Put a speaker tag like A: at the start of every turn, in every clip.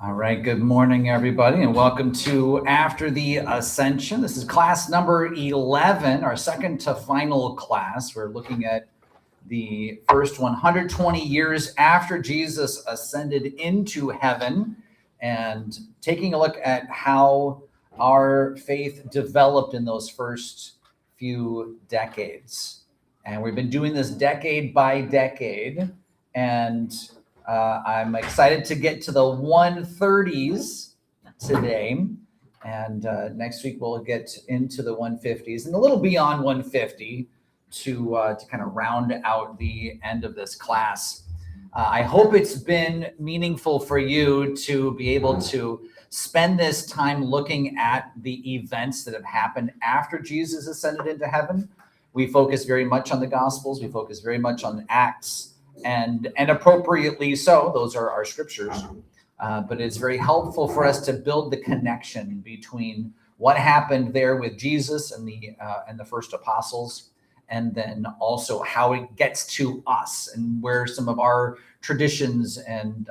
A: All right, good morning, everybody, and welcome to After the Ascension. This is class number 11, our second to final class. We're looking at the first 120 years after Jesus ascended into heaven and taking a look at how our faith developed in those first few decades. And we've been doing this decade by decade, and I'm excited to get to the 130's today. And next week we'll get into the 150's and a little beyond 150 to kind of round out the end of this class. I hope it's been meaningful for you to be able to spend this time looking at the events that have happened after Jesus ascended into heaven. We focus very much on the Gospels. We focus very much on Acts. And appropriately so, those are our scriptures. But it's very helpful for us to build the connection between what happened there with Jesus and the first apostles, and then also how it gets to us and where some of our traditions and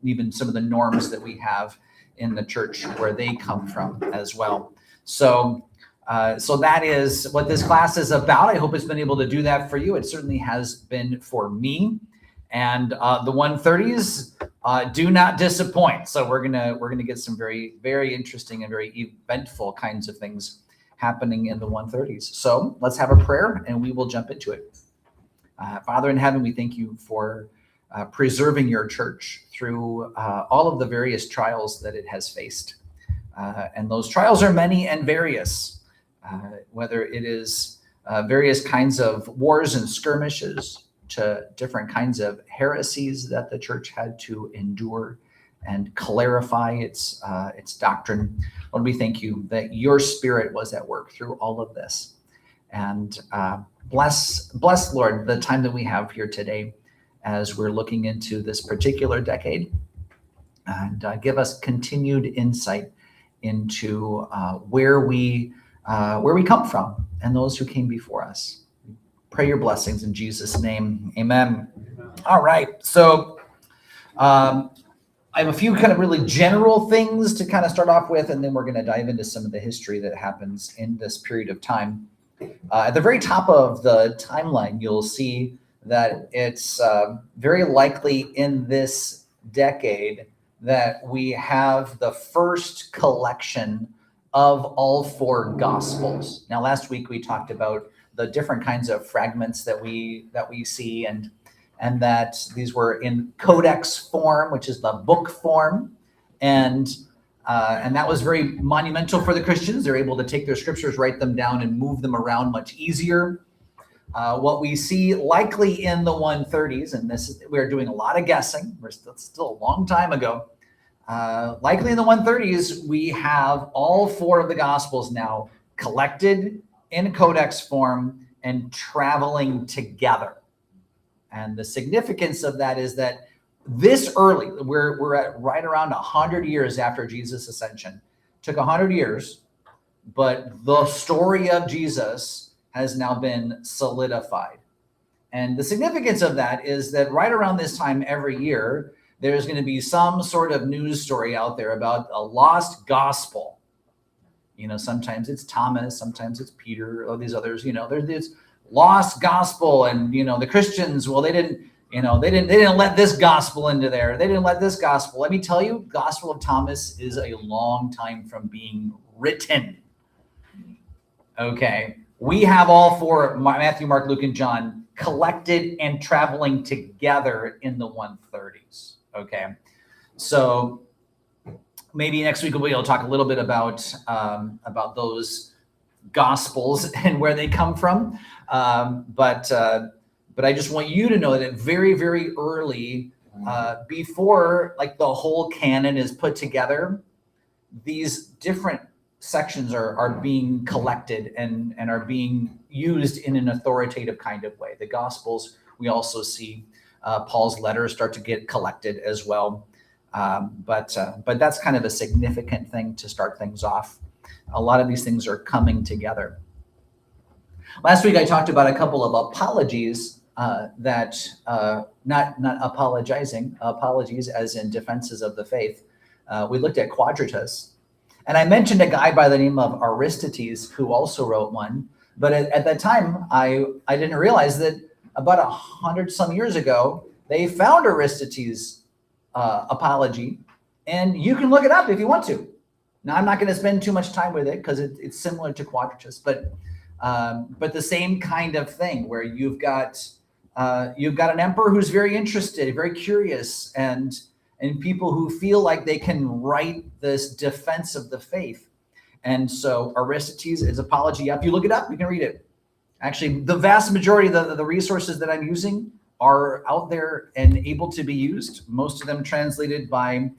A: even some of the norms that we have in the church, where they come from as well. So that is what this class is about. I hope it's been able to do that for you. It certainly has been for me. And the 130's do not disappoint. So we're gonna get some very, very interesting and very eventful kinds of things happening in the 130's. So let's have a prayer and we will jump into it. Father in heaven, we thank you for preserving your church through all of the various trials that it has faced. And those trials are many and various. Whether it is various kinds of wars and skirmishes, to different kinds of heresies that the church had to endure and clarify its doctrine. Lord, we thank you that your Spirit was at work through all of this. And bless, Lord, the time that we have here today as we're looking into this particular decade, and give us continued insight into where we come from and those who came before us. Pray your blessings in Jesus' name. Amen. All right. So I have a few kind of really general things to kind of start off with, and then we're going to dive into some of the history that happens in this period of time. At the very top of the timeline, you'll see that it's very likely in this decade that we have the first collection of all four Gospels. Now, last week we talked about the different kinds of fragments that we see, and that these were in codex form, which is the book form, and that was very monumental for the Christians. They're able to take their scriptures, write them down, and move them around much easier. What we see likely in the 130's, and we're doing a lot of guessing. It's still a long time ago. Likely in the 130's, we have all four of the Gospels now collected in codex form and traveling together. And the significance of that is that this early, we're at right around 100 years after Jesus' ascension. Took 100 years, but the story of Jesus has now been solidified. And the significance of that is that right around this time every year, there's going to be some sort of news story out there about a lost gospel. You know, sometimes it's Thomas, sometimes it's Peter, or these others. You know, there's this lost gospel, and the Christians, well, they didn't let this gospel into there. They didn't let this gospel. Let me tell you, Gospel of Thomas is a long time from being written. Okay, we have all four, Matthew, Mark, Luke, and John, collected and traveling together in the 130's. Okay, so maybe next week we'll be able to talk a little bit about those Gospels and where they come from. But I just want you to know that very, very early, before like the whole canon is put together, these different sections are being collected and are being used in an authoritative kind of way. The Gospels, we also see Paul's letters start to get collected as well. But that's kind of a significant thing to start things off. A lot of these things are coming together. Last week I talked about a couple of apologies that not apologizing, apologies as in defenses of the faith we looked at Quadratus. And I mentioned a guy by the name of Aristides who also wrote one. But at that time, I didn't realize that about 100 some years ago, they found Aristides' apology. And you can look it up if you want to. Now, I'm not going to spend too much time with it because it's similar to Quadratus, but the same kind of thing where you've got an emperor who's very interested, very curious, and people who feel like they can write this defense of the faith. And so Aristides' is apology up. You look it up, you can read it. Actually, the vast majority of the resources that I'm using are out there and able to be used. Most of them translated by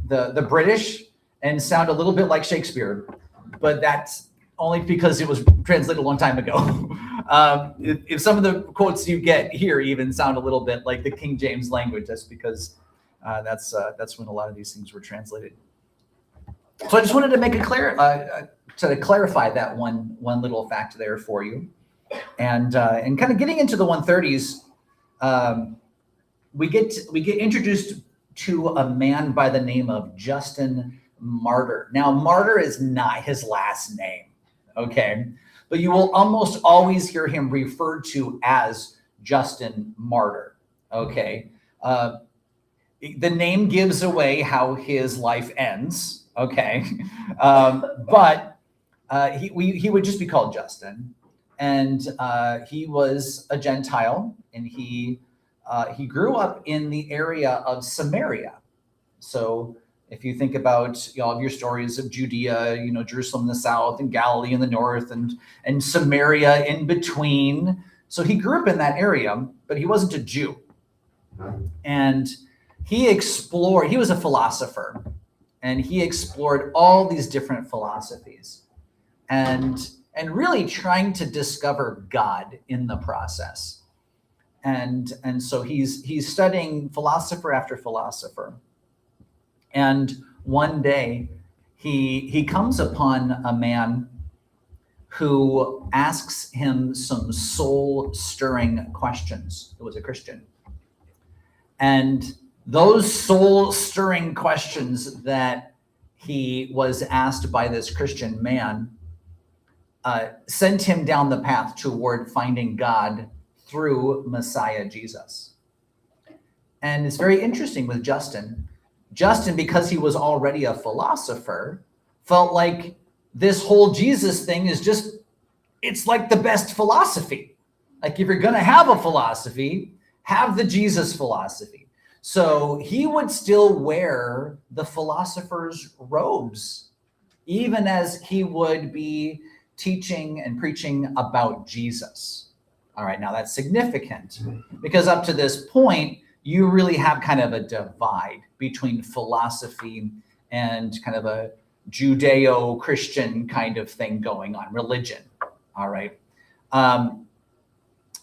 A: the British and sound a little bit like Shakespeare, but that's only because it was translated a long time ago. If some of the quotes you get here even sound a little bit like the King James language, that's because that's when a lot of these things were translated. So I just wanted to make to clarify that one little fact there for you, and kind of getting into the 130's. We get introduced to a man by the name of Justin Martyr. Now, Martyr is not his last name, okay? But you will almost always hear him referred to as Justin Martyr, okay? The name gives away how his life ends, okay? But he would just be called Justin. And he was a Gentile, and he grew up in the area of Samaria. So if you think about all of your stories of Judea, Jerusalem in the south and Galilee in the north and Samaria in between. So he grew up in that area, but he wasn't a Jew. And he was a philosopher, and he explored all these different philosophies and really trying to discover God in the process. And so he's studying philosopher after philosopher. And one day he comes upon a man who asks him some soul-stirring questions. It was a Christian. And those soul-stirring questions that he was asked by this Christian man sent him down the path toward finding God through Messiah Jesus. And it's very interesting with Justin. Justin, because he was already a philosopher, felt like this whole Jesus thing it's like the best philosophy. Like if you're going to have a philosophy, have the Jesus philosophy. So he would still wear the philosopher's robes, even as he would be teaching and preaching about Jesus. All right, now that's significant because up to this point, you really have kind of a divide between philosophy and kind of a Judeo-Christian kind of thing going on, religion. All right.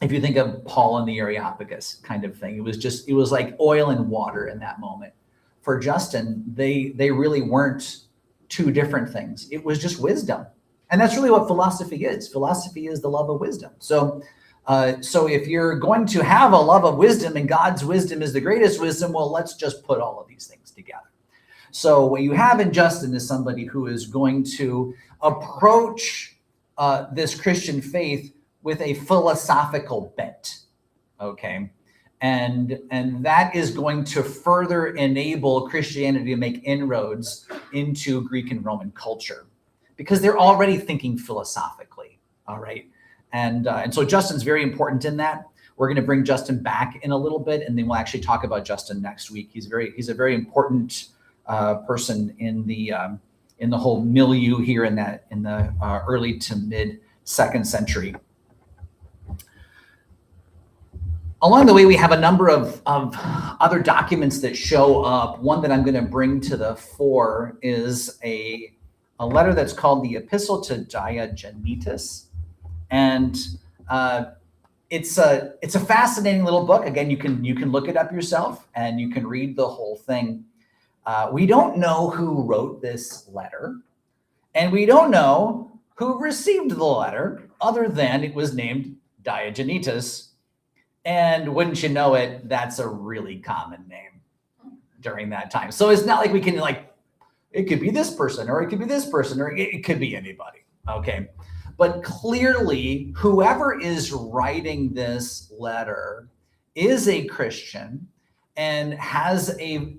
A: If you think of Paul and the Areopagus kind of thing, it was like oil and water in that moment. For Justin, they really weren't two different things. It was just wisdom. And that's really what philosophy is. Philosophy is the love of wisdom. So if you're going to have a love of wisdom and God's wisdom is the greatest wisdom, well, let's just put all of these things together. So what you have in Justin is somebody who is going to approach this Christian faith with a philosophical bent, okay? And that is going to further enable Christianity to make inroads into Greek and Roman culture because they're already thinking philosophically, all right? And so Justin's very important in that. We're going to bring Justin back in a little bit, and then we'll actually talk about Justin next week. He's a very important person in the whole milieu here in the early to mid 2nd century. Along the way, we have a number of other documents that show up. One that I'm going to bring to the fore is a letter that's called the Epistle to Diogenetus. And it's a fascinating little book. Again, you can look it up yourself and you can read the whole thing. We don't know who wrote this letter, and we don't know who received the letter, other than it was named Diogenetus. And wouldn't you know it, that's a really common name. during that time. So it's not like we can it could be this person, or it could be this person, or it could be anybody. Okay. But clearly, whoever is writing this letter is a Christian and has a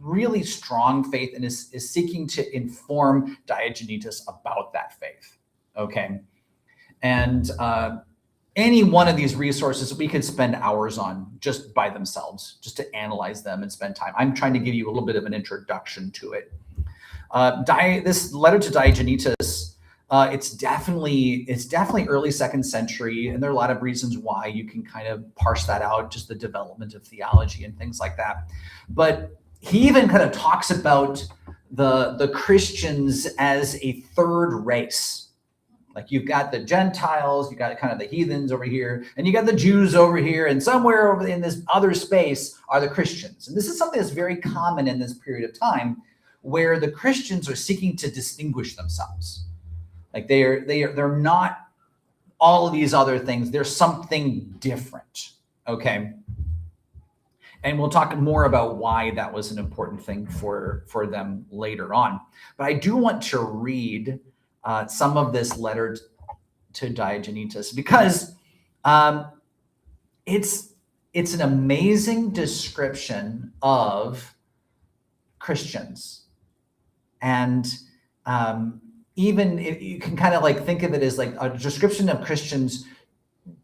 A: really strong faith and is seeking to inform Diognetus about that faith. Okay. And any one of these resources we could spend hours on just by themselves, just to analyze them and spend time. I'm trying to give you a little bit of an introduction to it. This letter to Diognetus, it's definitely early 2nd century, and there are a lot of reasons why you can kind of parse that out, just the development of theology and things like that. But he even kind of talks about the Christians as a third race. Like you've got the Gentiles, you got kind of the heathens over here, and you got the Jews over here, and somewhere over in this other space are the Christians. And this is something that's very common in this period of time, where the Christians are seeking to distinguish themselves. Like they're not all of these other things. There's something different. Okay. And we'll talk more about why that was an important thing for them later on. But I do want to read some of this letter to Diognetus, because it's an amazing description of Christians. And even if you can kind of think of it as like a description of Christians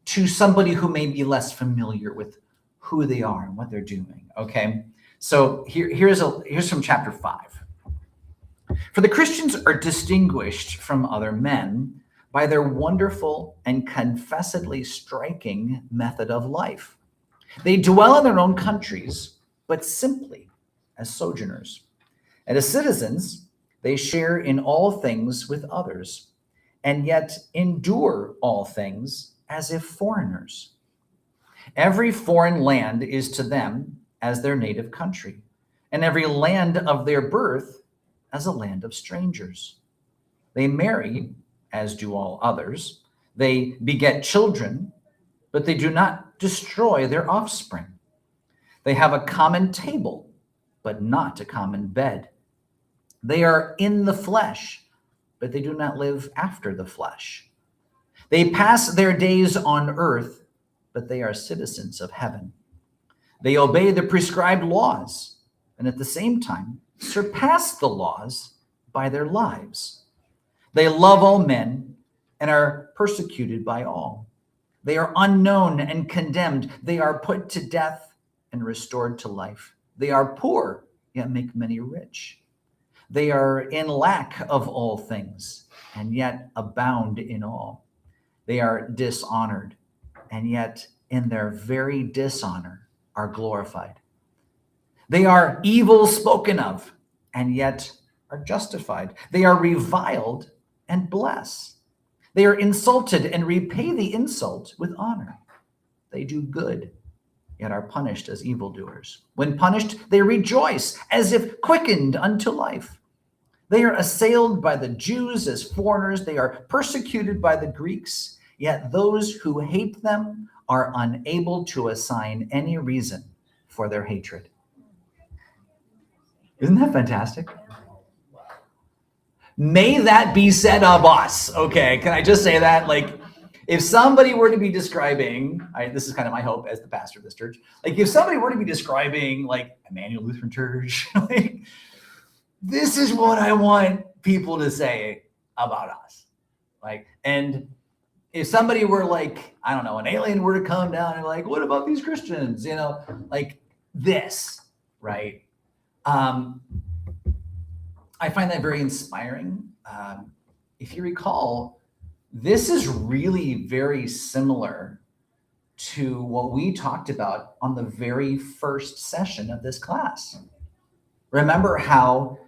A: to somebody who may be less familiar with who they are and what they're doing. Okay. So here's from chapter 5. For the Christians are distinguished from other men by their wonderful and confessedly striking method of life. They dwell in their own countries, but simply as sojourners. And as citizens, they share in all things with others, and yet endure all things as if foreigners. Every foreign land is to them as their native country, and every land of their birth as a land of strangers. They marry, as do all others. They beget children, but they do not destroy their offspring. They have a common table, but not a common bed. They are in the flesh, but they do not live after the flesh. They pass their days on earth, but they are citizens of heaven. They obey the prescribed laws, and at the same time surpass the laws by their lives. They love all men and are persecuted by all. They are unknown and condemned. They are put to death and restored to life. They are poor, yet make many rich. They are in lack of all things, and yet abound in all. They are dishonored, and yet in their very dishonor are glorified. They are evil spoken of, and yet are justified. They are reviled and bless. They are insulted and repay the insult with honor. They do good, yet are punished as evildoers. When punished, they rejoice as if quickened unto life. They are assailed by the Jews as foreigners. They are persecuted by the Greeks, yet those who hate them are unable to assign any reason for their hatred. Isn't that fantastic? May that be said of us. Okay, can I just say that? If somebody were to be describing, this is kind of my hope as the pastor of this church, if somebody were to be describing Emmanuel Lutheran Church, this is what I want people to say about us. And if somebody were I don't know, an alien were to come down and what about these Christians? This, right? I find that very inspiring. If you recall, this is really very similar to what we talked about on the very first session of this class. Remember how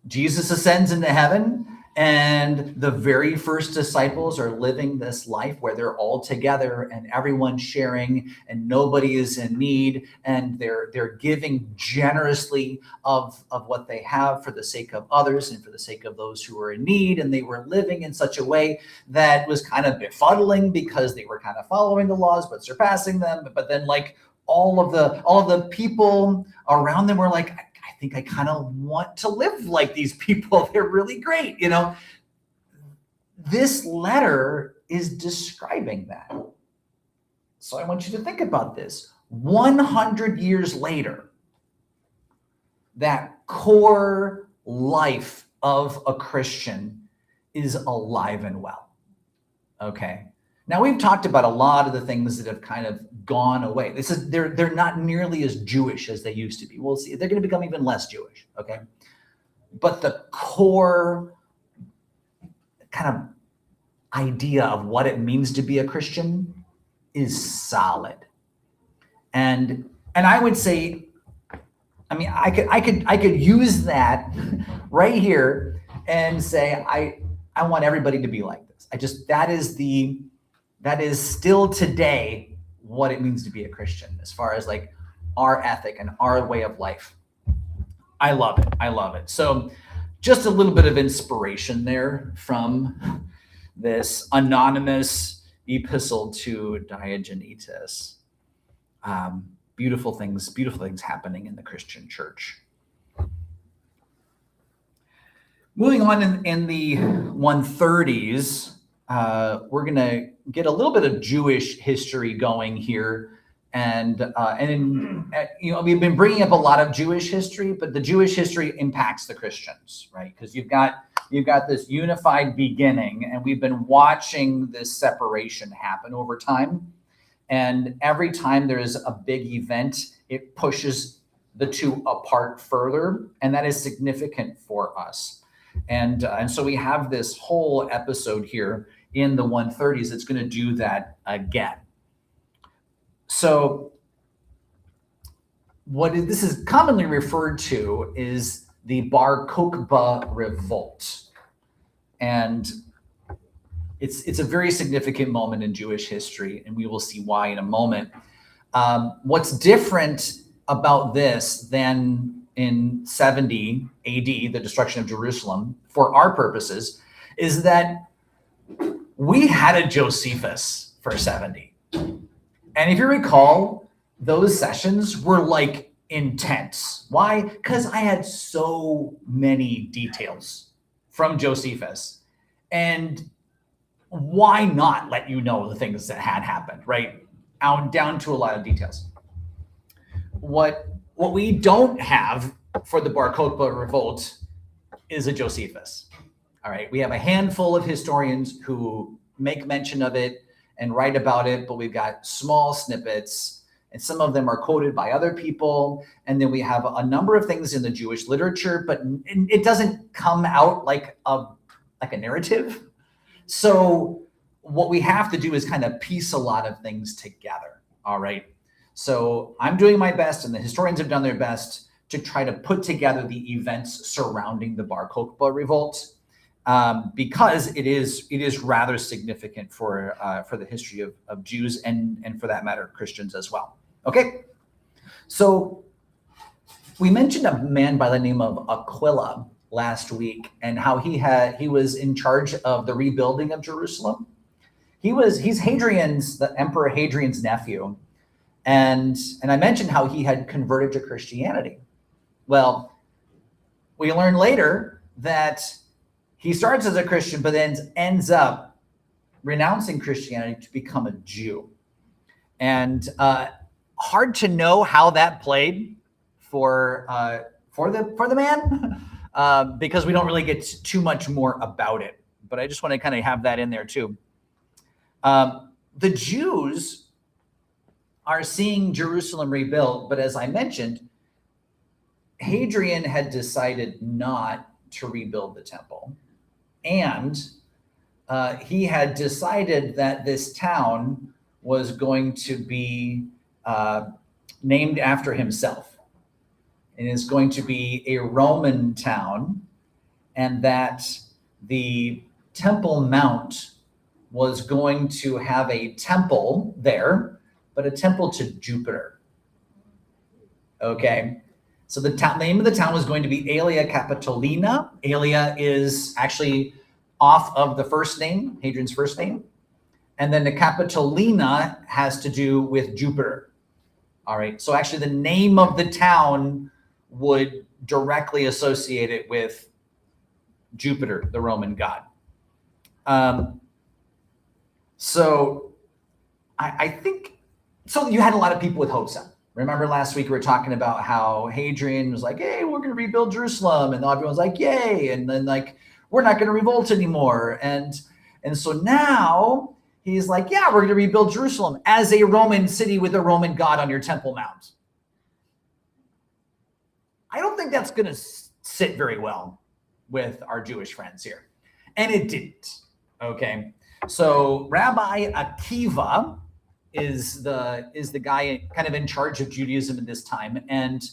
A: Jesus ascends into heaven and the very first disciples are living this life where they're all together and everyone's sharing and nobody is in need, and they're giving generously of what they have for the sake of others and for the sake of those who are in need. And they were living in such a way that was kind of befuddling because they were kind of following the laws but surpassing them. But then all of the people around them were like, I think I kind of want to live like these people. They're really great, you know. This letter is describing that. So I want you to think about this. 100 years later, that core life of a Christian is alive and well. Okay. Now we've talked about a lot of the things that have kind of gone away. They're not nearly as Jewish as they used to be. We'll see. They're going to become even less Jewish. Okay. But the core kind of idea of what it means to be a Christian is solid. And I would say, I mean, I could use that right here and say, I want everybody to be like this. That is still today what it means to be a Christian, as far as like our ethic and our way of life. I love it. I love it. So just a little bit of inspiration there from this anonymous epistle to Diogenetus. Beautiful things happening in the Christian church. Moving on in the 130's, we're going to get a little bit of Jewish history going here. And you know, we've been bringing up a lot of Jewish history, but the Jewish history impacts the Christians, right? Because you've got this unified beginning, and we've been watching this separation happen over time. And every time there is a big event, it pushes the two apart further, and that is significant for us. And so we have this whole episode here in the 130's that's going to do that again. So this is commonly referred to is the Bar Kokhba revolt. And it's a very significant moment in Jewish history, and we will see why in a moment. What's different about this than in 70 AD, the destruction of Jerusalem, for our purposes, is that we had a Josephus for 70. And if you recall, those sessions were like intense. Why? Because I had so many details from Josephus. And why not let you know the things that had happened, right? Down to a lot of details. What we don't have for the Bar Kokhba revolt is a Josephus. All right, we have a handful of historians who make mention of it and write about it, but we've got small snippets, and some of them are quoted by other people. And then we have a number of things in the Jewish literature, but it doesn't come out like a narrative. So what we have to do is kind of piece a lot of things together. All right. So I'm doing my best, and the historians have done their best to try to put together the events surrounding the Bar Kokhba revolt, because it is rather significant for the history of Jews and for that matter, Christians as well. Okay. So we mentioned a man by the name of Aquila last week, and how he was in charge of the rebuilding of Jerusalem. He's the Emperor Hadrian's nephew. And I mentioned how he had converted to Christianity. Well, we learn later that he starts as a Christian, but then ends up renouncing Christianity to become a Jew. And hard to know how that played for the man, because we don't really get too much more about it. But I just want to kind of have that in there too. The Jews are seeing Jerusalem rebuilt, but as I mentioned, Hadrian had decided not to rebuild the temple. And he had decided that this town was going to be named after himself. It is going to be a Roman town, and that the Temple Mount was going to have a temple there, but a temple to Jupiter. Okay. So the name of the town was going to be Aelia Capitolina. Aelia is actually off of the first name, Hadrian's first name. And then the Capitolina has to do with Jupiter. All right. So actually the name of the town would directly associate it with Jupiter, the Roman god. So I think, so you had a lot of people with hopes up. Remember last week we were talking about how Hadrian was like, hey, we're going to rebuild Jerusalem. And everyone's like, yay. And then like, we're not going to revolt anymore. And so now he's like, yeah, we're going to rebuild Jerusalem as a Roman city with a Roman god on your Temple Mount. I don't think that's going to sit very well with our Jewish friends here. And it didn't. Okay. So Rabbi Akiva is the guy kind of in charge of Judaism at this time. And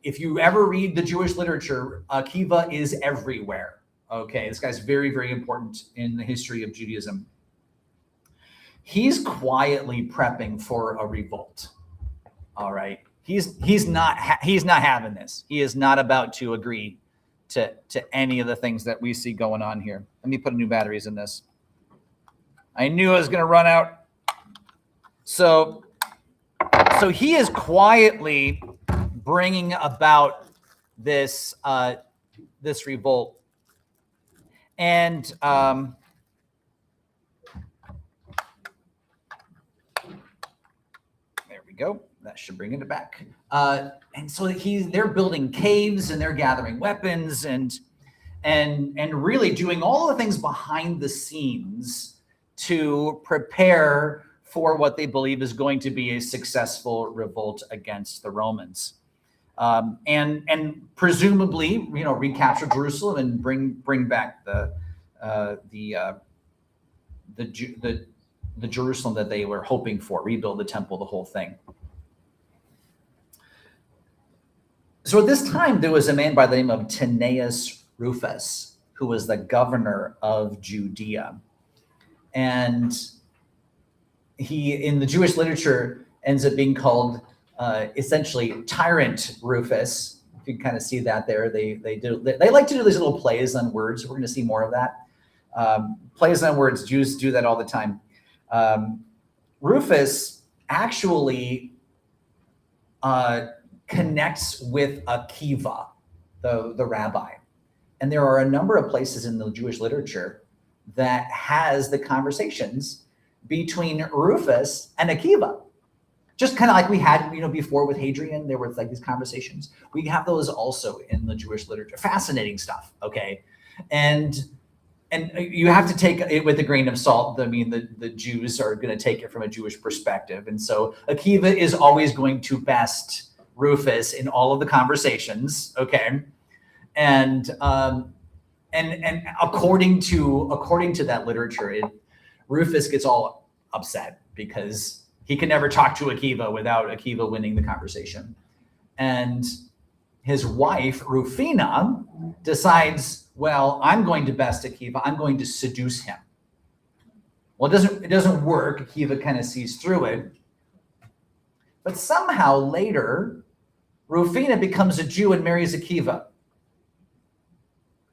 A: if you ever read the Jewish literature, Akiva is everywhere. Okay. This guy's very, very important in the history of Judaism. He's quietly prepping for a revolt. All right. He's not having this. He is not about to agree to any of the things that we see going on here. Let me put new batteries in this. I knew I was going to run out. So he is quietly bringing about this this revolt, and there we go. That should bring it back. And so they're building caves and they're gathering weapons and really doing all the things behind the scenes to prepare for what they believe is going to be a successful revolt against the Romans, and presumably, recapture Jerusalem and bring back the Jerusalem that they were hoping for, rebuild the temple, the whole thing. So at this time, there was a man by the name of Tineius Rufus, who was the governor of Judea. And he, in the Jewish literature, ends up being called essentially Tyrant Rufus. You can kind of see that there. They like to do these little plays on words. We're going to see more of that. Plays on words, Jews do that all the time. Rufus actually connects with Akiva, the rabbi. And there are a number of places in the Jewish literature that has the conversations between Rufus and Akiva. Just kind of like we had, before with Hadrian, there were like these conversations. We have those also in the Jewish literature. Fascinating stuff, okay? And you have to take it with a grain of salt. I mean, the Jews are going to take it from a Jewish perspective. And so Akiva is always going to best Rufus in all of the conversations, okay? And according to that literature, Rufus gets all upset because he can never talk to Akiva without Akiva winning the conversation. And his wife, Rufina, decides, well, I'm going to best Akiva. I'm going to seduce him. Well, it doesn't work. Akiva kind of sees through it. But somehow later, Rufina becomes a Jew and marries Akiva.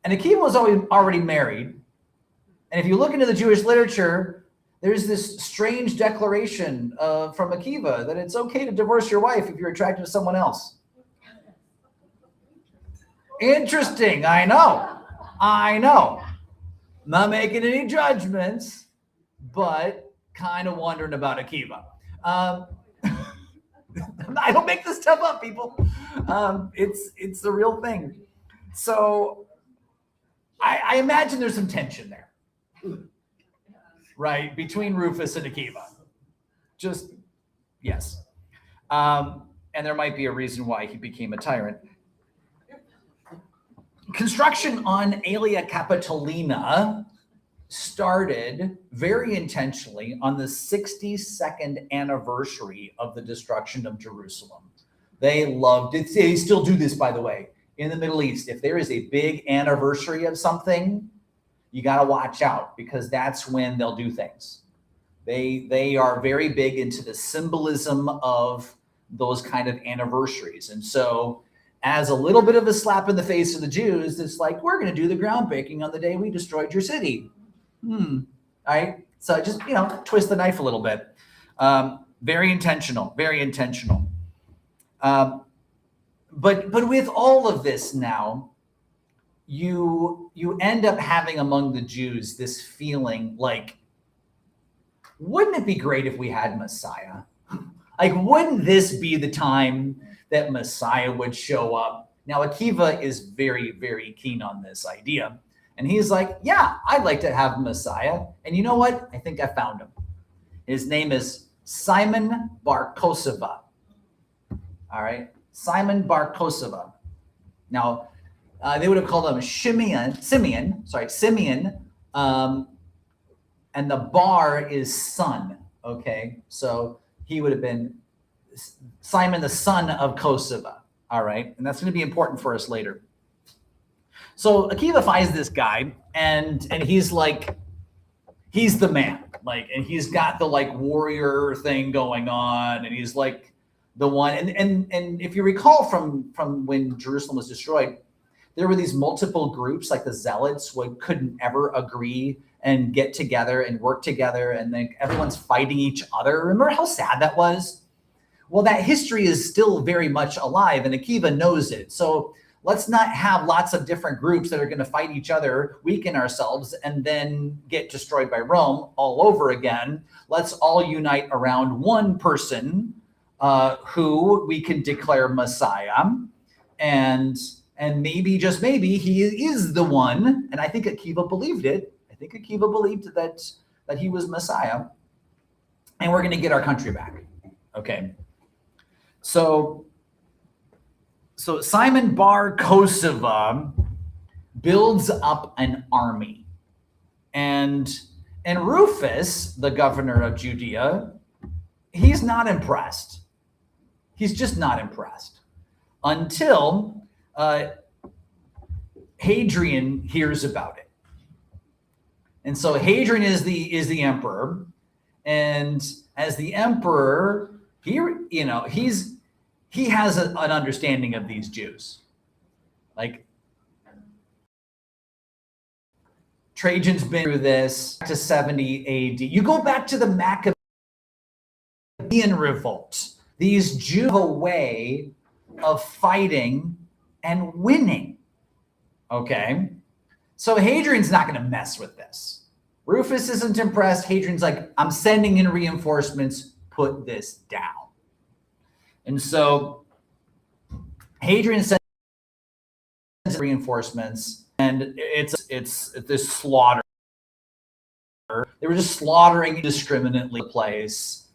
A: And Akiva was already married. And if you look into the Jewish literature, there's this strange declaration from Akiva that it's okay to divorce your wife if you're attracted to someone else. Interesting. I know. Not making any judgments, but kind of wondering about Akiva. I don't make this stuff up, people. It's the real thing. So I imagine there's some tension there, right, between Rufus and Akiva. Just, yes. And there might be a reason why he became a tyrant. Construction on Aelia Capitolina started very intentionally on the 62nd anniversary of the destruction of Jerusalem. They loved it. They still do this, by the way. In the Middle East, if there is a big anniversary of something, you got to watch out because that's when they'll do things. They are very big into the symbolism of those kind of anniversaries. And so as a little bit of a slap in the face of the Jews, it's like, we're going to do the groundbreaking on the day we destroyed your city. All right. So just, twist the knife a little bit. Very intentional, very intentional. But with all of this now, you end up having among the Jews this feeling like, wouldn't it be great if we had Messiah? Like, wouldn't this be the time that Messiah would show up? Now, Akiva is very, very keen on this idea. And he's like, yeah, I'd like to have Messiah. And you know what? I think I found him. His name is Simon Bar Kokhba. All right, Simon Bar Kokhba. Now, they would have called him Simeon. And the bar is son. Okay, so he would have been Simon, the son of Kokhba. All right, and that's going to be important for us later. So Akiva finds this guy, and he's like, he's the man, like, and he's got the like warrior thing going on, and he's like the one. And if you recall from when Jerusalem was destroyed, there were these multiple groups, like the Zealots, who couldn't ever agree and get together and work together, and then everyone's fighting each other. Remember how sad that was? Well, that history is still very much alive, and Akiva knows it. So let's not have lots of different groups that are going to fight each other, weaken ourselves, and then get destroyed by Rome all over again. Let's all unite around one person who we can declare Messiah, and maybe, just maybe, he is the one. And I think Akiva believed it. I think Akiva believed that he was Messiah, and we're going to get our country back. Okay. So Simon Bar Kokhba builds up an army, and Rufus, the governor of Judea, he's not impressed. He's just not impressed until Hadrian hears about it. And so Hadrian is the emperor, and as the emperor, he has an understanding of these Jews. Like, Trajan's been through this to 70 AD. You go back to the Maccabean revolt. These Jews have a way of fighting and winning. Okay? So Hadrian's not going to mess with this. Rufus isn't impressed. Hadrian's like, I'm sending in reinforcements. Put this down. And so Hadrian sends reinforcements, and it's this slaughter. They were just slaughtering indiscriminately the place,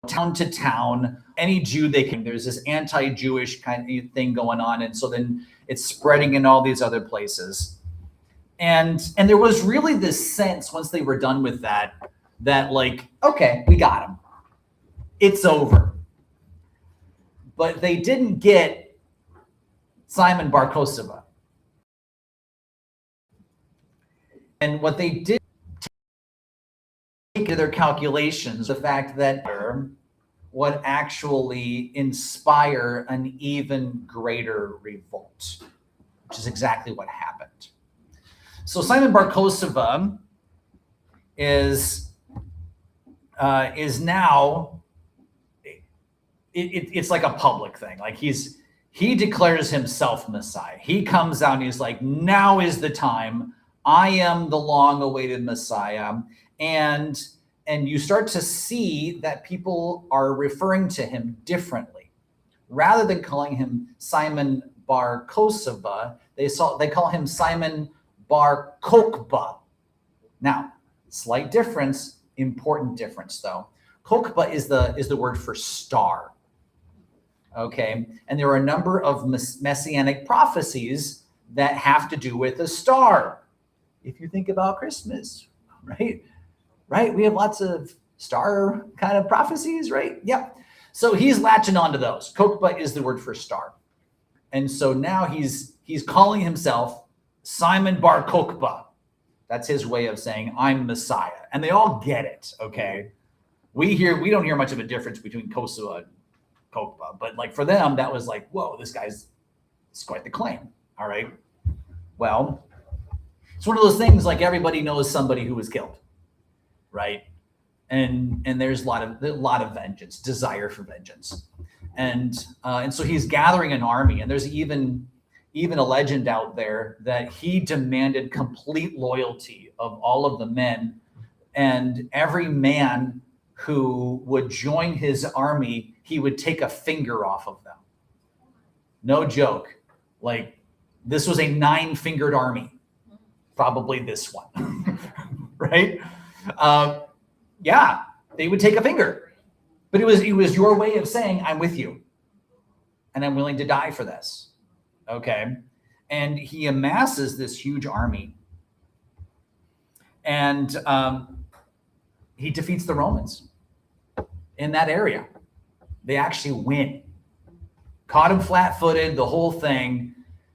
A: town to town, any Jew they can. There's this anti-Jewish kind of thing going on, and so then it's spreading in all these other places. And there was really this sense once they were done with that like, okay, we got him. It's over. But they didn't get Simon Bar Kokhba. And what they did take into their calculations, the fact that would actually inspire an even greater revolt, which is exactly what happened. So Simon Bar Kokhba is now, it's like a public thing. Like he declares himself Messiah. He comes out and he's like, now is the time. I am the long-awaited Messiah. And you start to see that people are referring to him differently. Rather than calling him Simon Bar Kokhba, they call him Simon Bar Kokhba. Now, slight difference, important difference though. Kokhba is the word for star. Okay, and there are a number of messianic prophecies that have to do with a star. If you think about Christmas, right? We have lots of star kind of prophecies, right? Yep. So he's latching onto those. Kokhba is the word for star. And so now he's calling himself Simon Bar Kokhba. That's his way of saying, I'm Messiah. And they all get it, okay? We don't hear much of a difference between Kokhba and Kokhba, but like for them, that was like, whoa, it's quite the claim. All right. Well, it's one of those things like everybody knows somebody who was killed, right? and there's a lot of vengeance, desire for vengeance, and so he's gathering an army, and there's even a legend out there that he demanded complete loyalty of all of the men, and every man who would join his army, he would take a finger off of them. No joke. Like, this was a 9-fingered army, probably this one, right? Yeah, they would take a finger, but it was your way of saying, I'm with you, and I'm willing to die for this. Okay. And he amasses this huge army, and he defeats the Romans in that area. They actually win. Caught him flat-footed, the whole thing,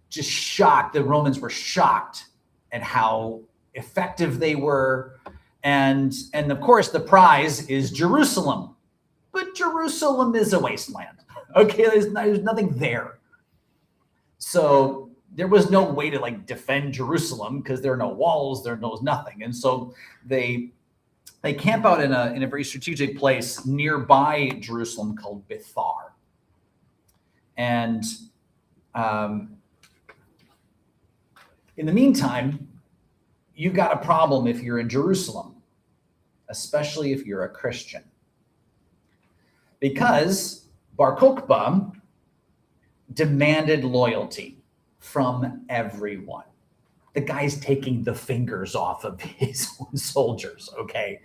A: just shocked. The Romans were shocked at how effective they were. And of course, the prize is Jerusalem. But Jerusalem is a wasteland. Okay, there's nothing there. So there was no way to like defend Jerusalem because there are no walls, there knows nothing. And so they camp out in a very strategic place nearby Jerusalem called Bethar. And in the meantime, you've got a problem if you're in Jerusalem, especially if you're a Christian. Because Bar Kokhba demanded loyalty from everyone. The guy's taking the fingers off of his own soldiers, okay?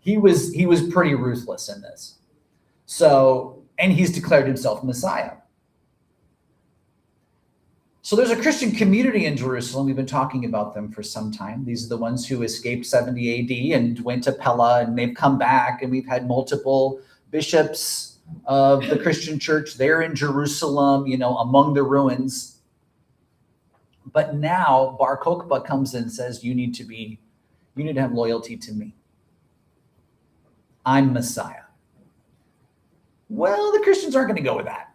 A: He was pretty ruthless in this. So, and he's declared himself Messiah. So there's a Christian community in Jerusalem. We've been talking about them for some time. These are the ones who escaped 70 AD and went to Pella, and they've come back, and we've had multiple bishops of the Christian church there in Jerusalem, among the ruins. But now Bar Kokhba comes in and says, you need to have loyalty to me. I'm Messiah. Well, the Christians aren't going to go with that.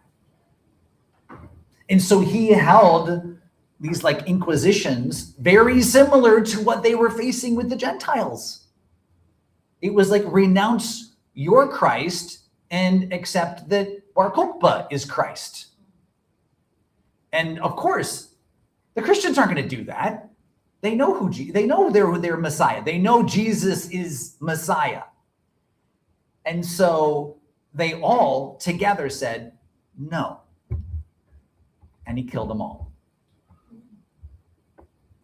A: And so he held these like inquisitions very similar to what they were facing with the Gentiles. It was like, renounce your Christ and accept that Bar Kokhba is Christ. And of course, the Christians aren't going to do that. They know they know they're Messiah. They know Jesus is Messiah. And so they all together said no. And he killed them all.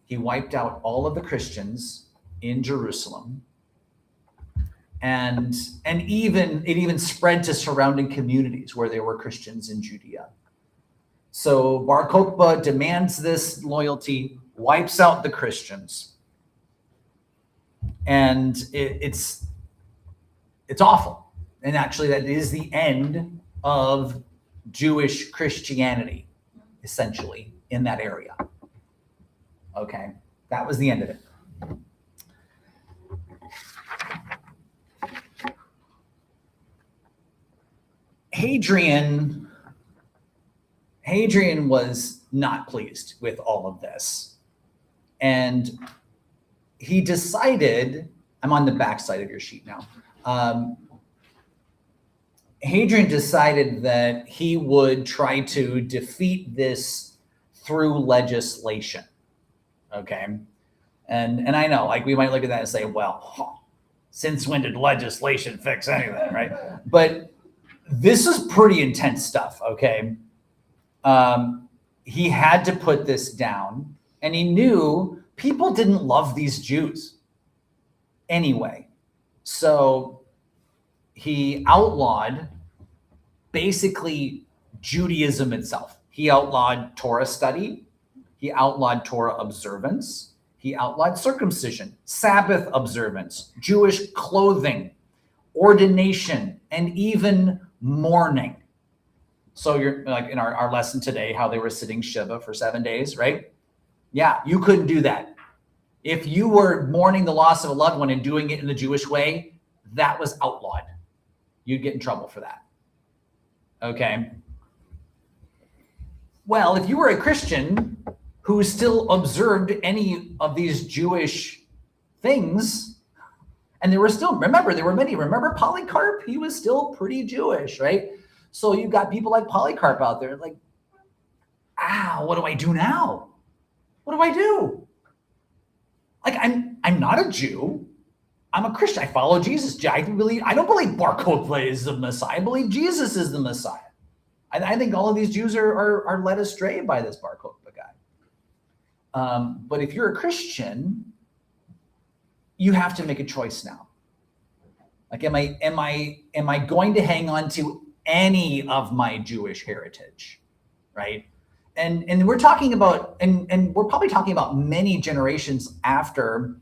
A: He wiped out all of the Christians in Jerusalem. And it even spread to surrounding communities where there were Christians in Judea. So Bar Kokhba demands this loyalty, wipes out the Christians. And it's awful. And actually that is the end of Jewish Christianity, essentially, in that area. Okay, that was the end of it. Hadrian was not pleased with all of this. And he decided, I'm on the back side of your sheet now. Hadrian decided that he would try to defeat this through legislation. Okay. And I know, like, we might look at that and say, well, since when did legislation fix anything, right? But this is pretty intense stuff, okay? He had to put this down, and he knew people didn't love these Jews anyway. So he outlawed basically Judaism itself. He outlawed Torah study. He outlawed Torah observance. He outlawed circumcision, Sabbath observance, Jewish clothing, ordination, and even mourning. So you're like in our lesson today, how they were sitting Shiva for 7 days, right? Yeah, you couldn't do that. If you were mourning the loss of a loved one and doing it in the Jewish way, that was outlawed. You'd get in trouble for that. Okay. Well, if you were a Christian who still observed any of these Jewish things, And there were still, remember, there were many. Remember Polycarp? He was still pretty Jewish, right? So you've got people like Polycarp out there like, what do I do now? What do I do? Like, I'm not a Jew. I'm a Christian. I follow Jesus. I don't believe Bar Kokhba is the Messiah. I believe Jesus is the Messiah. I think all of these Jews are led astray by this Bar Kokhba guy. But if you're a Christian, you have to make a choice now. Like, am I going to hang on to any of my Jewish heritage, right? And we're talking about, and we're probably talking about many generations after,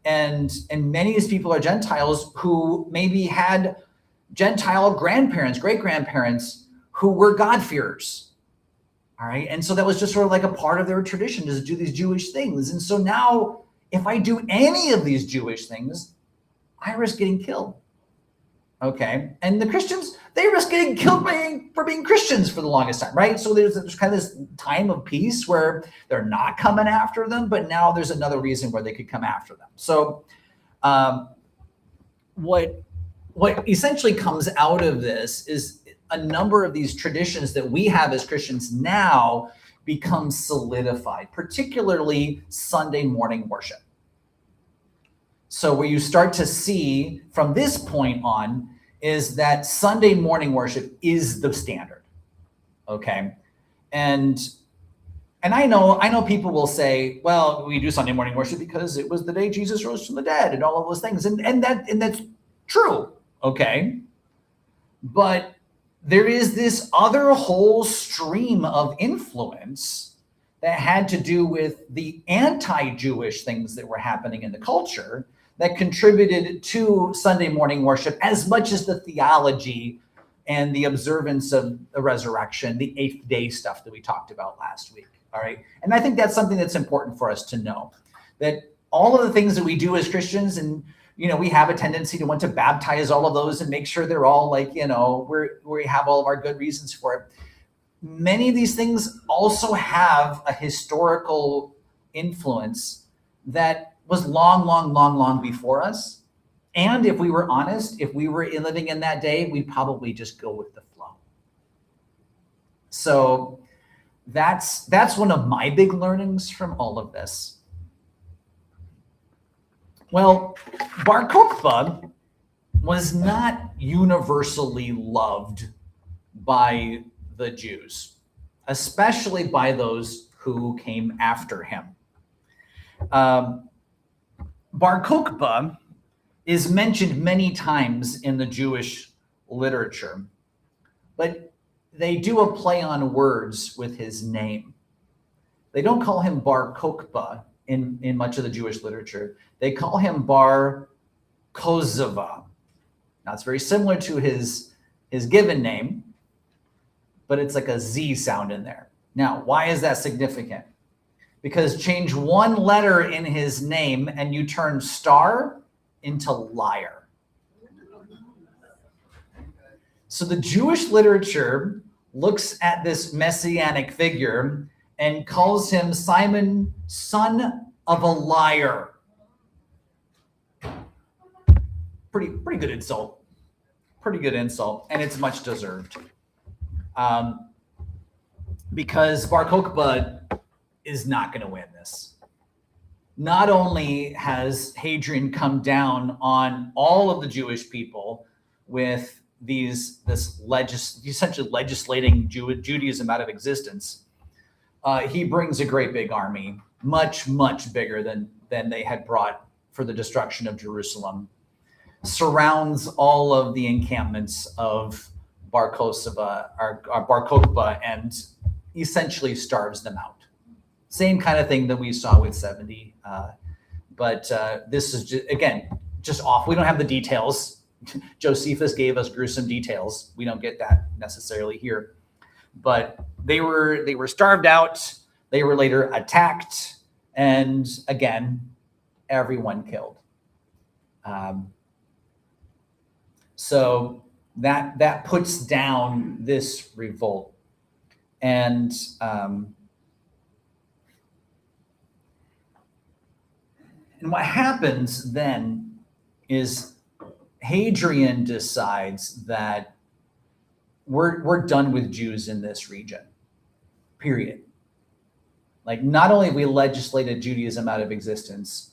A: and many of these people are Gentiles who maybe had Gentile grandparents, great-grandparents who were God-fearers, all right? And so that was just sort of like a part of their tradition, to do these Jewish things. And so now, if I do any of these Jewish things, I risk getting killed. Okay, and the Christians, they risk getting killed for being Christians for the longest time, right? So there's kind of this time of peace where they're not coming after them, but now there's another reason where they could come after them. So what essentially comes out of this is a number of these traditions that we have as Christians now become solidified, particularly Sunday morning worship. So where you start to see from this point on is that Sunday morning worship is the standard, okay? And I know people will say, well, we do Sunday morning worship because it was the day Jesus rose from the dead and all of those things, and that's true, okay? But there is this other whole stream of influence that had to do with the anti-Jewish things that were happening in the culture that contributed to Sunday morning worship as much as the theology and the observance of the resurrection, the 8th day stuff that we talked about last week, all right? And I think that's something that's important for us to know, that all of the things that we do as Christians, and, we have a tendency to want to baptize all of those and make sure they're all like, we have all of our good reasons for it. Many of these things also have a historical influence that was long before us. And if we were honest, if we were living in that day, we'd probably just go with the flow. So that's one of my big learnings from all of this. Well, Bar Kokhba was not universally loved by the Jews, especially by those who came after him. Bar Kokhba is mentioned many times in the Jewish literature, but they do a play on words with his name. They don't call him Bar Kokhba in much of the Jewish literature. They call him Bar Kokhba. Now, it's very similar to his given name, but it's like a Z sound in there. Now, why is that significant? Because change one letter in his name and you turn star into liar. So the Jewish literature looks at this messianic figure and calls him Simon, son of a liar. Pretty good insult. Pretty good insult, and it's much deserved. Because Bar Kokhba is not going to win this. Not only has Hadrian come down on all of the Jewish people with essentially legislating Judaism out of existence, he brings a great big army, much bigger than they had brought for the destruction of Jerusalem, surrounds all of the encampments of Bar Kokhba and essentially starves them out. Same kind of thing that we saw with 70. But this is, just off. We don't have the details. Josephus gave us gruesome details. We don't get that necessarily here. But they were starved out. They were later attacked. And again, everyone killed. So that puts down this revolt. And what happens then is Hadrian decides that we're done with Jews in this region, period. Like, not only have we legislated Judaism out of existence,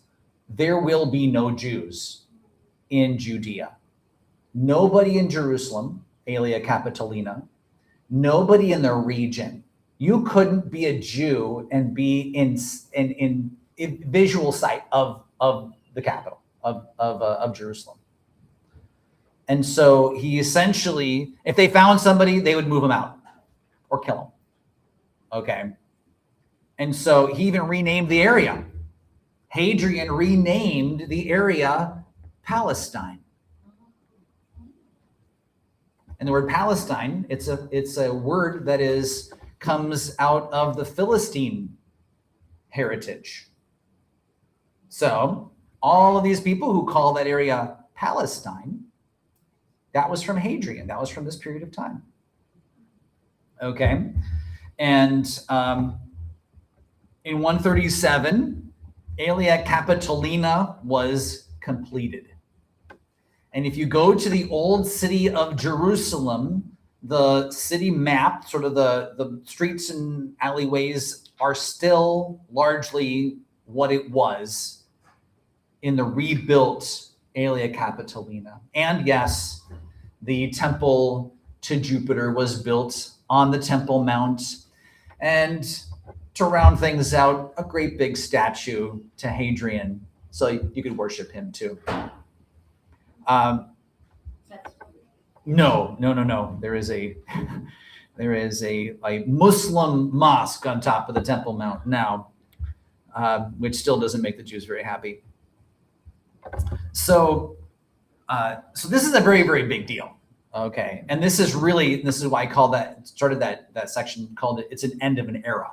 A: there will be no Jews in Judea. Nobody in Jerusalem, Aelia Capitolina, nobody in the region. You couldn't be a Jew and be in visual sight of the capital of Jerusalem. And so he essentially, if they found somebody, they would move them out or kill them. Okay. And so he even renamed the area. Hadrian renamed the area Palestine. And the word Palestine, it's a word that comes out of the Philistine heritage. So all of these people who call that area Palestine, that was from Hadrian. That was from this period of time. Okay. And in 137, Aelia Capitolina was completed. And if you go to the old city of Jerusalem, the city map, sort of the streets and alleyways are still largely what it was in the rebuilt Aelia Capitolina. And yes, the temple to Jupiter was built on the Temple Mount. And to round things out, a great big statue to Hadrian, so you could worship him too. No. There is a Muslim mosque on top of the Temple Mount now, which still doesn't make the Jews very happy. So this is a very, very big deal. Okay, and this is why I started that section, called it's an end of an era,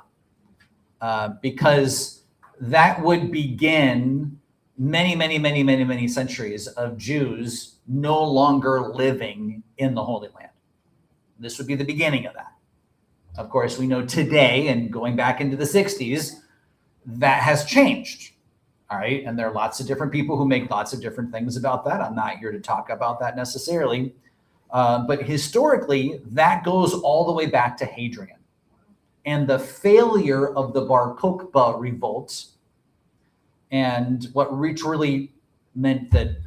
A: because that would begin many centuries of Jews no longer living in the Holy Land. This would be the beginning of that. Of course, we know today, and going back into the 60s, that has changed. All right, and there are lots of different people who make lots of different things about that. I'm not here to talk about that necessarily. But historically, that goes all the way back to Hadrian and the failure of the Bar Kokhba revolt, and what really meant that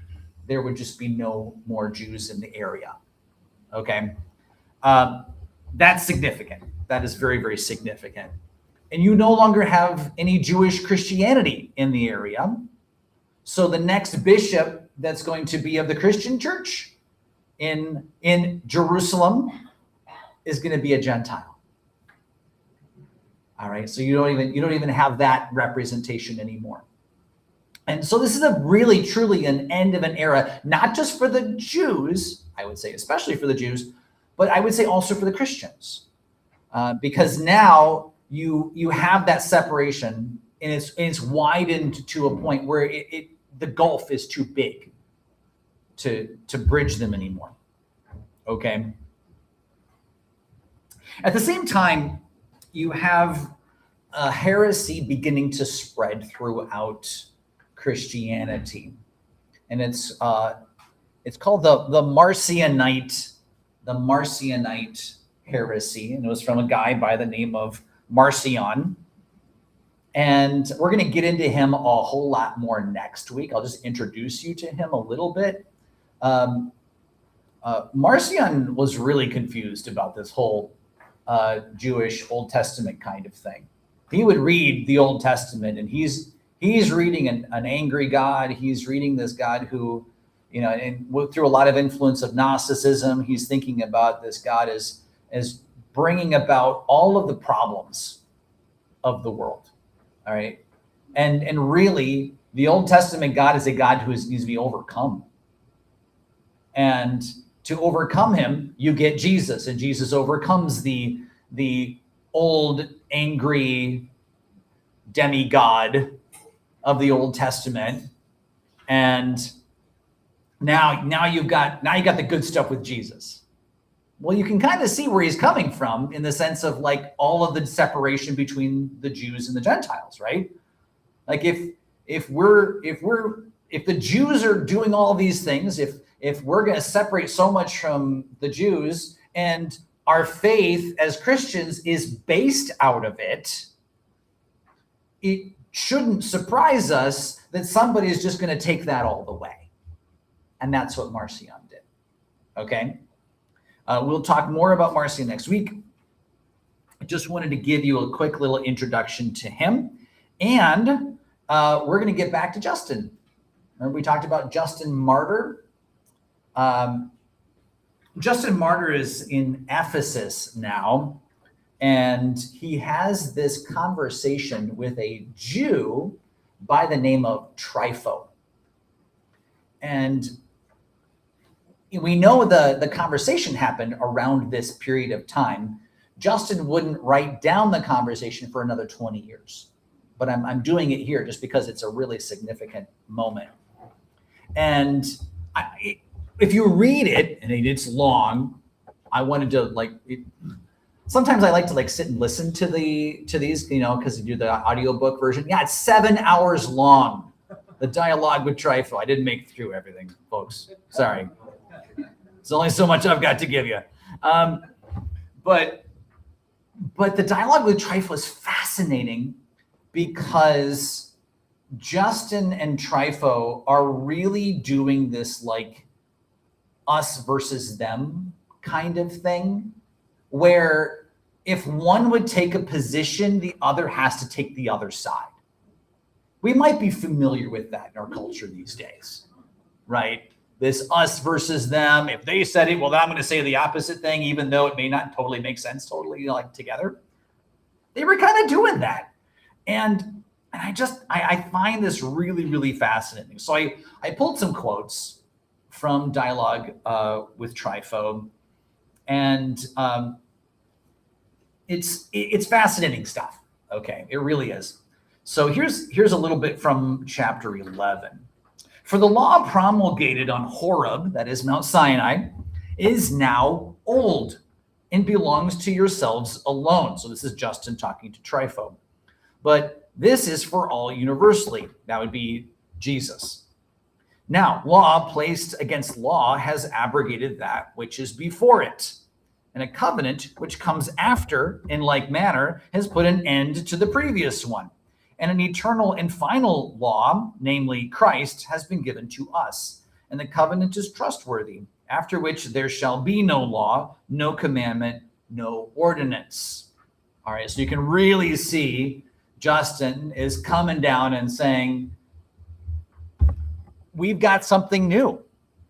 A: there would just be no more Jews in the area. Okay, that's significant. That is very, very significant. And you no longer have any Jewish Christianity in the area. So the next bishop that's going to be of the Christian church in Jerusalem is going to be a Gentile. All right, so you don't even have that representation anymore. And so this is really truly an end of an era, not just for the Jews, I would say, especially for the Jews, but I would say also for the Christians, because now you have that separation, and it's widened to a point where the gulf is too big to bridge them anymore. Okay. At the same time, you have a heresy beginning to spread throughout Christianity, and it's called the Marcionite heresy, and it was from a guy by the name of Marcion. And we're going to get into him a whole lot more next week. I'll just introduce you to him a little bit. Marcion was really confused about this whole Jewish Old Testament kind of thing. He would read the Old Testament, and he's reading an angry God. He's reading this God who, and through a lot of influence of Gnosticism, he's thinking about this God as bringing about all of the problems of the world. All right. And really, the Old Testament God is a God who needs to be overcome. And to overcome him, you get Jesus, and Jesus overcomes the old angry demigod of the Old Testament. And now you got the good stuff with Jesus. Well, you can kind of see where he's coming from in the sense of like all of the separation between the Jews and the Gentiles, right? Like if we're if the Jews are doing all these things, if we're going to separate so much from the Jews and our faith as Christians is based out of it, it shouldn't surprise us that somebody is just going to take that all the way. And that's what Marcion did. Okay? We'll talk more about Marcion next week. I just wanted to give you a quick little introduction to him. And we're going to get back to Justin. Remember we talked about Justin Martyr? Justin Martyr is in Ephesus now, and he has this conversation with a Jew by the name of Trypho. And we know the conversation happened around this period of time. Justin wouldn't write down the conversation for another 20 years. But I'm doing it here just because it's a really significant moment. And if you read it, and it's long, I wanted to sometimes I like to sit and listen to these, because you do the audiobook version. Yeah, it's 7 hours long. The dialogue with Trypho. I didn't make it through everything, folks. Sorry. It's only so much I've got to give you. But the dialogue with Trypho is fascinating because Justin and Trypho are really doing this us versus them kind of thing, where if one would take a position, the other has to take the other side. We might be familiar with that in our culture these days, right? This us versus them. If they said it, well, then I'm going to say the opposite thing, even though it may not totally make sense together. They were kind of doing that. And I find this really, really fascinating. So I pulled some quotes from dialogue with Trypho, and it's fascinating stuff. Okay, it really is. So here's a little bit from chapter 11. For the law promulgated on Horeb, that is Mount Sinai, is now old and belongs to yourselves alone. So this is Justin talking to Trypho. But this is for all universally. That would be Jesus. Now, law placed against law has abrogated that which is before it. And a covenant which comes after, in like manner, has put an end to the previous one. And an eternal and final law, namely Christ, has been given to us. And the covenant is trustworthy, after which there shall be no law, no commandment, no ordinance. All right, so you can really see Justin is coming down and saying, we've got something new.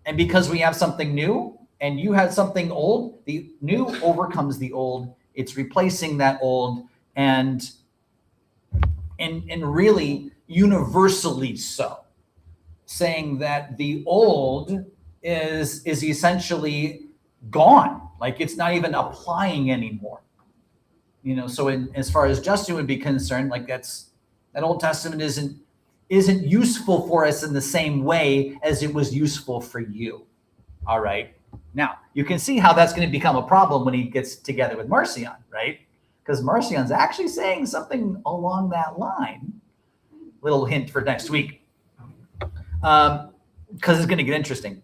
A: And because we have something new and you had something old, the new overcomes the old. It's replacing that old and really universally so, saying that the old is essentially gone. It's not even applying anymore. So as far as Justin would be concerned, that Old Testament isn't useful for us in the same way as it was useful for you. All right. Now, you can see how that's going to become a problem when he gets together with Marcion, right? Because Marcion's actually saying something along that line. Little hint for next week. Because it's going to get interesting.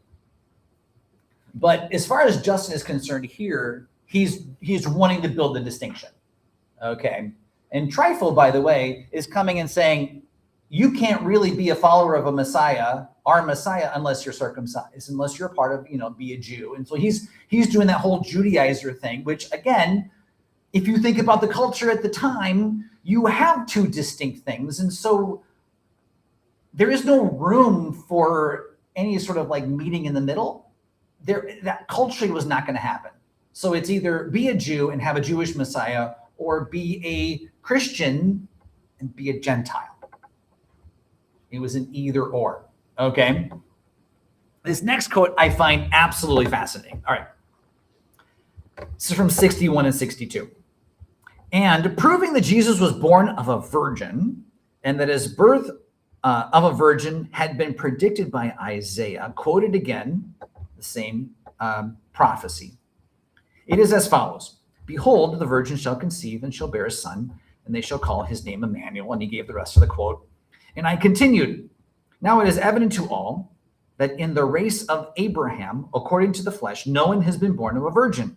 A: But as far as Justin is concerned here, he's wanting to build the distinction. Okay. And Trypho, by the way, is coming and saying, you can't really be a follower of a Messiah, our Messiah, unless you're circumcised, unless you're a part of, be a Jew. And so he's doing that whole Judaizer thing, which again, if you think about the culture at the time, you have two distinct things. And so there is no room for any sort of meeting in the middle. That culturally was not going to happen. So it's either be a Jew and have a Jewish Messiah, or be a Christian and be a Gentile. It was an either or. Okay. This next quote I find absolutely fascinating. All right. This is from 61 and 62. And proving that Jesus was born of a virgin, and that his birth of a virgin had been predicted by Isaiah, quoted again, the same prophecy. It is as follows. Behold, the virgin shall conceive and shall bear a son, and they shall call his name Emmanuel. And he gave the rest of the quote. And I continued, Now it is evident to all that in the race of Abraham, according to the flesh, no one has been born of a virgin,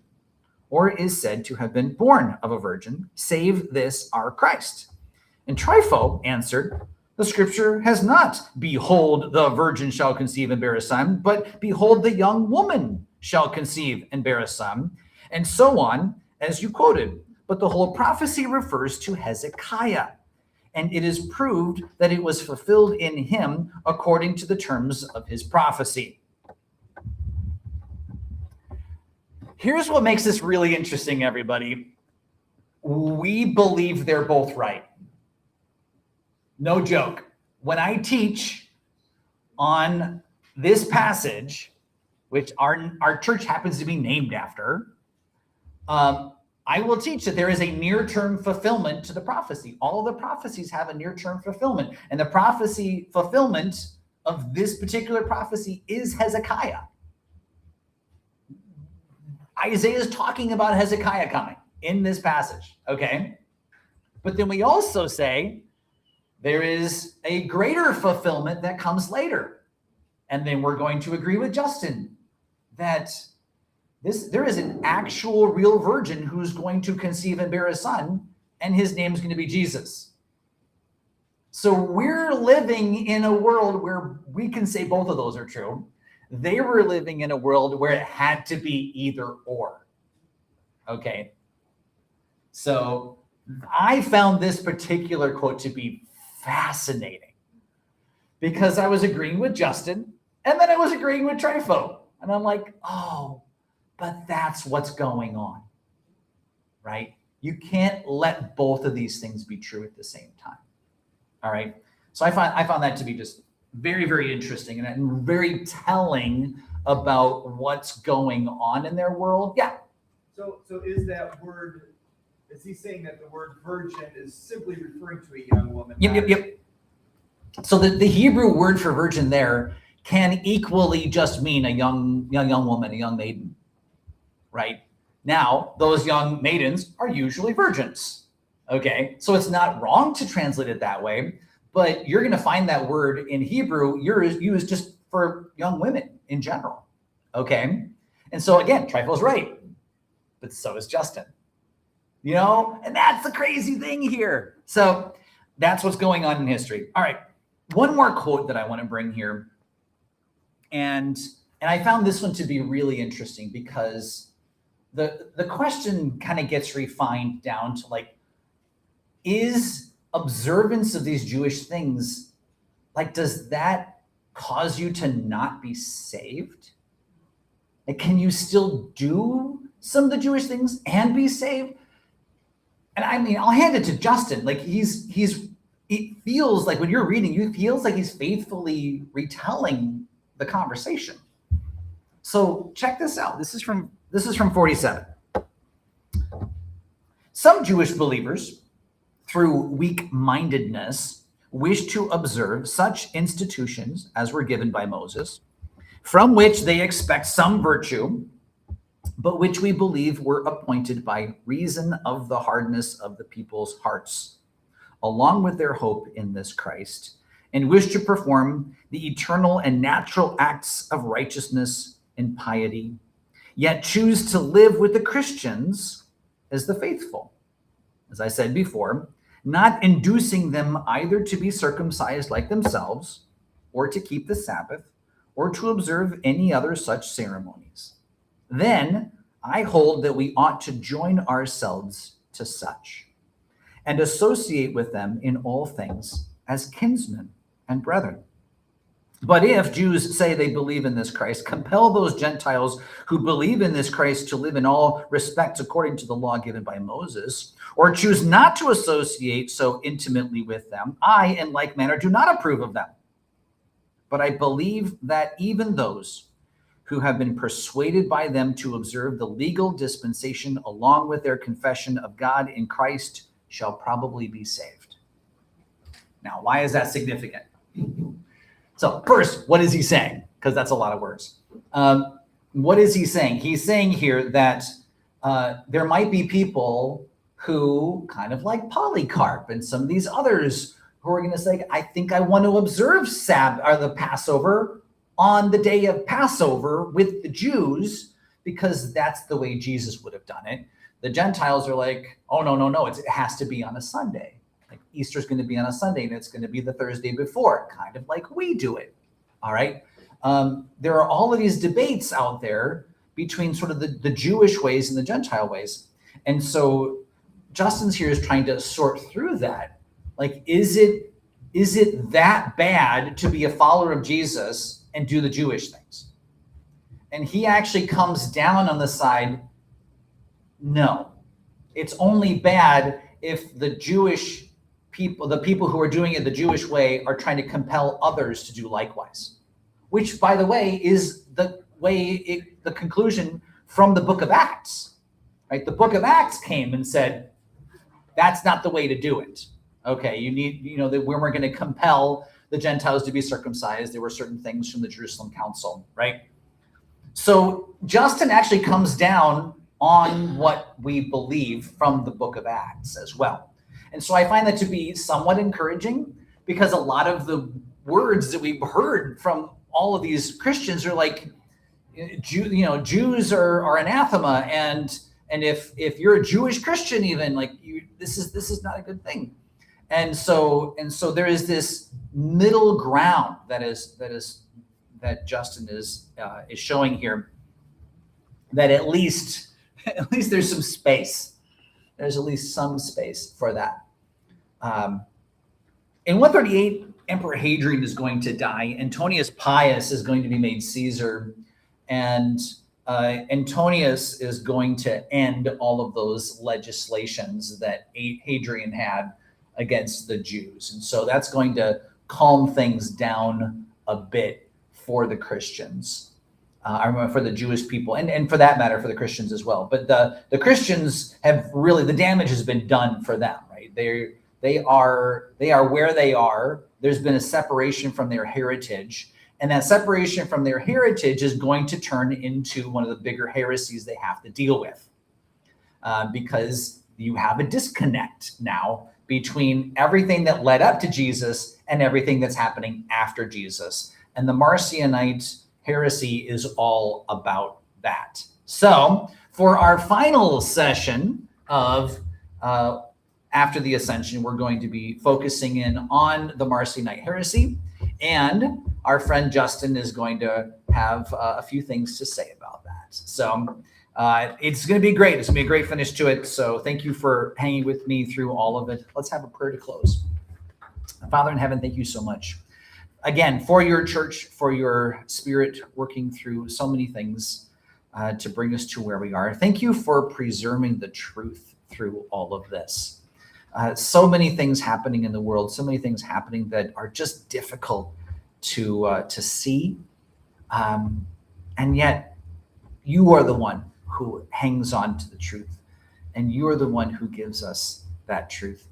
A: or is said to have been born of a virgin, save this our Christ. And Trypho answered, the scripture has not, behold, the virgin shall conceive and bear a son, but behold, the young woman shall conceive and bear a son, and so on, as you quoted. But the whole prophecy refers to Hezekiah, and it is proved that it was fulfilled in him according to the terms of his prophecy. Here's what makes this really interesting, everybody. We believe they're both right. No joke. When I teach on this passage, which our church happens to be named after, I will teach that there is a near-term fulfillment to the prophecy. All of the prophecies have a near-term fulfillment. And the prophecy fulfillment of this particular prophecy is Hezekiah. Isaiah is talking about Hezekiah coming in this passage, okay? But then we also say there is a greater fulfillment that comes later. And then we're going to agree with Justin that there is an actual real virgin who's going to conceive and bear a son, and his name is going to be Jesus. So we're living in a world where we can say both of those are true. They were living in a world where it had to be either or. Okay. So I found this particular quote to be fascinating because I was agreeing with Justin and then I was agreeing with Trypho. And I'm like, oh, but that's what's going on, right? You can't let both of these things be true at the same time. All right. So I found that to be just very, very interesting and very telling about what's going on in their world. Yeah.
B: So is that word, is he saying that the word virgin is simply referring to a young woman?
A: Yep. So the Hebrew word for virgin there can equally just mean a young woman, a young maiden, right? Now, those young maidens are usually virgins, okay? So it's not wrong to translate it that way, but you're going to find that word in Hebrew used just for young women in general, okay? And so again, Trypho's right, but so is Justin, and that's the crazy thing here. So that's what's going on in history. All right, one more quote that I want to bring here. And I found this one to be really interesting because the question kind of gets refined down to like, is observance of these Jewish things, like, does that cause you to not be saved? Like, can you still do some of the Jewish things and be saved? And I mean, I'll hand it to Justin. Like it feels like when you're reading, it feels like he's faithfully retelling the conversation. So check this out. This is from 47. Some Jewish believers, through weak-mindedness, wish to observe such institutions as were given by Moses, from which they expect some virtue, but which we believe were appointed by reason of the hardness of the people's hearts, along with their hope in this Christ, and wish to perform the eternal and natural acts of righteousness and piety, yet choose to live with the Christians as the faithful. As I said before, not inducing them either to be circumcised like themselves, or to keep the Sabbath, or to observe any other such ceremonies. Then I hold that we ought to join ourselves to such, and associate with them in all things as kinsmen and brethren. But if Jews say they believe in this Christ, compel those Gentiles who believe in this Christ to live in all respects according to the law given by Moses, or choose not to associate so intimately with them, I, in like manner, do not approve of them. But I believe that even those who have been persuaded by them to observe the legal dispensation along with their confession of God in Christ shall probably be saved. Now, why is that significant? So first, what is he saying? Because that's a lot of words. What is he saying? He's saying here that there might be people who, kind of like Polycarp and some of these others, who are going to say, I think I want to observe the Passover on the day of Passover with the Jews, because that's the way Jesus would have done it. The Gentiles are like, oh, no, it has to be on a Sunday. Like Easter's going to be on a Sunday, and it's going to be the Thursday before, kind of like we do it. All right. There are all of these debates out there between sort of the Jewish ways and the Gentile ways. And so Justin's here is trying to sort through that. Like, is it that bad to be a follower of Jesus and do the Jewish things? And he actually comes down on the side, no. It's only bad if the Jewish people, the people who are doing it the Jewish way, are trying to compel others to do likewise. Which, by the way, is the conclusion from the book of Acts. Right? The book of Acts came and said, that's not the way to do it. Okay, that when we're going to compel the Gentiles to be circumcised, there were certain things from the Jerusalem Council, right? So Justin actually comes down on what we believe from the book of Acts as well. And so I find that to be somewhat encouraging, because a lot of the words that we've heard from all of these Christians are like, Jews are anathema, and if you're a Jewish Christian, even like this is not a good thing. And so there is this middle ground that Justin is showing here, that at least there's some space. There's at least some space for that. In 138, Emperor Hadrian is going to die. Antonius Pius is going to be made Caesar, and Antonius is going to end all of those legislations that Hadrian had against the Jews. And so that's going to calm things down a bit for the Christians, for the Jewish people, and for that matter, for the Christians as well. But the Christians have really, the damage has been done for them, right? They are where they are. There's been a separation from their heritage, and that separation from their heritage is going to turn into one of the bigger heresies they have to deal with, because you have a disconnect now between everything that led up to Jesus and everything that's happening after Jesus. And the Marcionite heresy is all about that. So for our final session of after the Ascension, we're going to be focusing in on the Marcionite heresy, and our friend Justin is going to have a few things to say about that. So it's going to be great. It's going to be a great finish to it. So thank you for hanging with me through all of it. Let's have a prayer to close. Father in heaven, thank you so much again for your church, for your Spirit working through so many things to bring us to where we are. Thank you for preserving the truth through all of this. So many things happening in the world, so many things happening that are just difficult to see. And yet you are the one who hangs on to the truth, and you are the one who gives us that truth.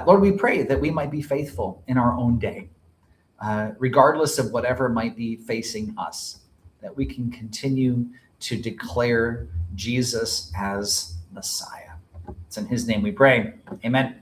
A: Lord, we pray that we might be faithful in our own day, regardless of whatever might be facing us, that we can continue to declare Jesus as Messiah. It's in his name we pray. Amen.